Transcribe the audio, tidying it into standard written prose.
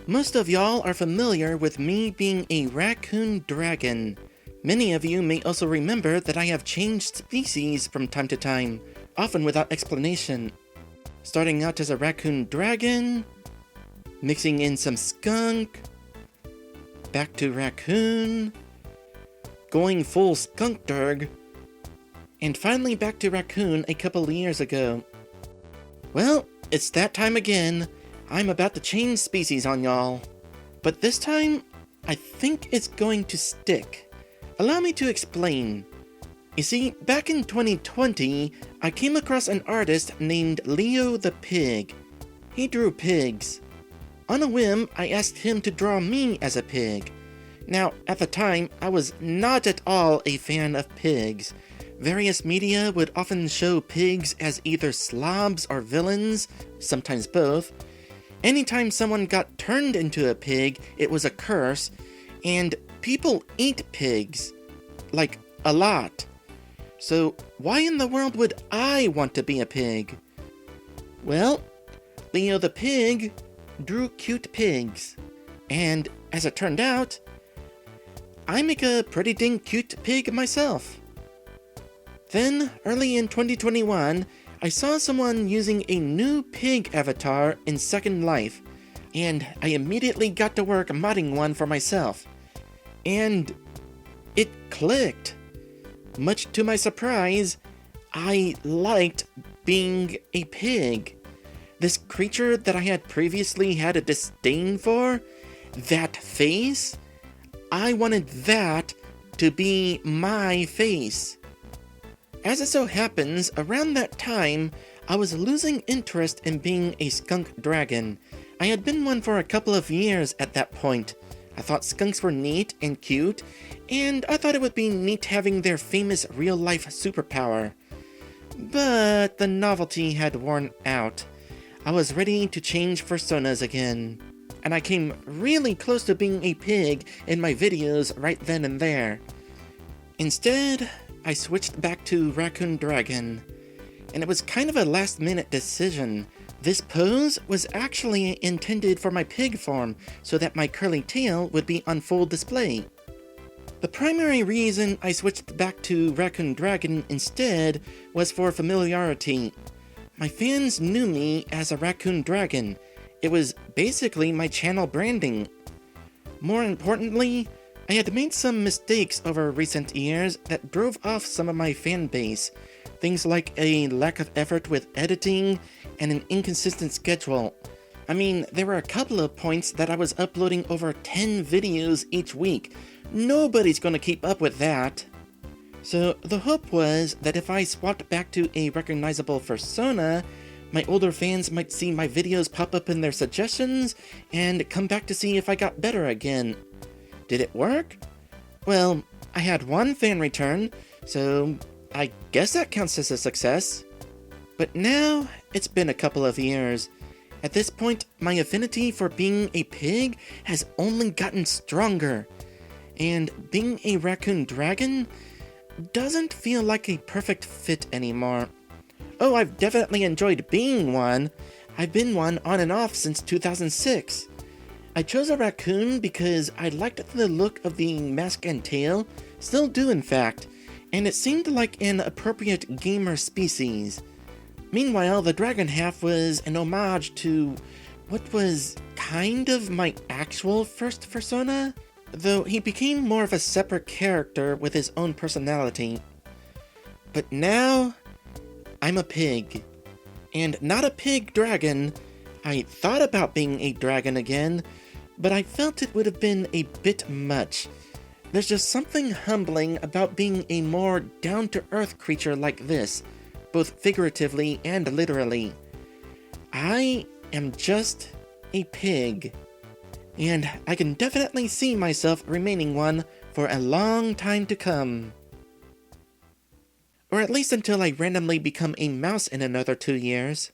Most of y'all are familiar with me being a Raccoon-Dragon. Many of you may also remember that I have changed species from time to time, often without explanation. Starting out as a Raccoon-Dragon, mixing in some skunk, back to raccoon, going full Skunk-Dragon, and finally back to raccoon a couple of years ago. Well, it's that time again. I'm about to change species on y'all. But this time, I think it's going to stick. Allow me to explain. You see, back in 2020, I came across an artist named Leo the Pig. He drew pigs. On a whim, I asked him to draw me as a pig. Now, at the time, I was not at all a fan of pigs. Various media would often show pigs as either slobs or villains, sometimes both. Anytime someone got turned into a pig, it was a curse, and people eat pigs. Like, a lot. So, why in the world would I want to be a pig? Well, Leo the Pig drew cute pigs. And, as it turned out, I make a pretty dang cute pig myself. Then, early in 2021, I saw someone using a new pig avatar in Second Life, and I immediately got to work modding one for myself. And it clicked. Much to my surprise, I liked being a pig. This creature that I had previously had a disdain for, that face, I wanted that to be my face. As it so happens, around that time, I was losing interest in being a Skunk-Dragon. I had been one for a couple of years at that point. I thought skunks were neat and cute, and I thought it would be neat having their famous real-life superpower. But the novelty had worn out. I was ready to change fursonas again. And I came really close to being a pig in my videos right then and there. Instead, I switched back to Raccoon-Dragon, and it was kind of a last-minute decision. This pose was actually intended for my pig form, so that my curly tail would be on full display. The primary reason I switched back to Raccoon-Dragon instead was for familiarity. My fans knew me as a Raccoon-Dragon. It was basically my channel branding. More importantly, I had made some mistakes over recent years that drove off some of my fan base. Things like a lack of effort with editing and an inconsistent schedule. I mean, there were a couple of points that I was uploading over 10 videos each week. Nobody's gonna keep up with that. So the hope was that if I swapped back to a recognizable fursona, my older fans might see my videos pop up in their suggestions and come back to see if I got better again. Did it work? Well, I had one fan return, so I guess that counts as a success. But now, it's been a couple of years. At this point, my affinity for being a pig has only gotten stronger. And being a Raccoon-Dragon doesn't feel like a perfect fit anymore. Oh, I've definitely enjoyed being one. I've been one on and off since 2006. I chose a raccoon because I liked the look of the mask and tail, still do in fact, and it seemed like an appropriate gamer species. Meanwhile, the dragon half was an homage to what was kind of my actual first fursona, though he became more of a separate character with his own personality. But now, I'm a pig. And not a pig dragon. I thought about being a dragon again, but I felt it would have been a bit much. There's just something humbling about being a more down-to-earth creature like this, both figuratively and literally. I am just a pig, and I can definitely see myself remaining one for a long time to come. Or at least until I randomly become a mouse in another 2 years.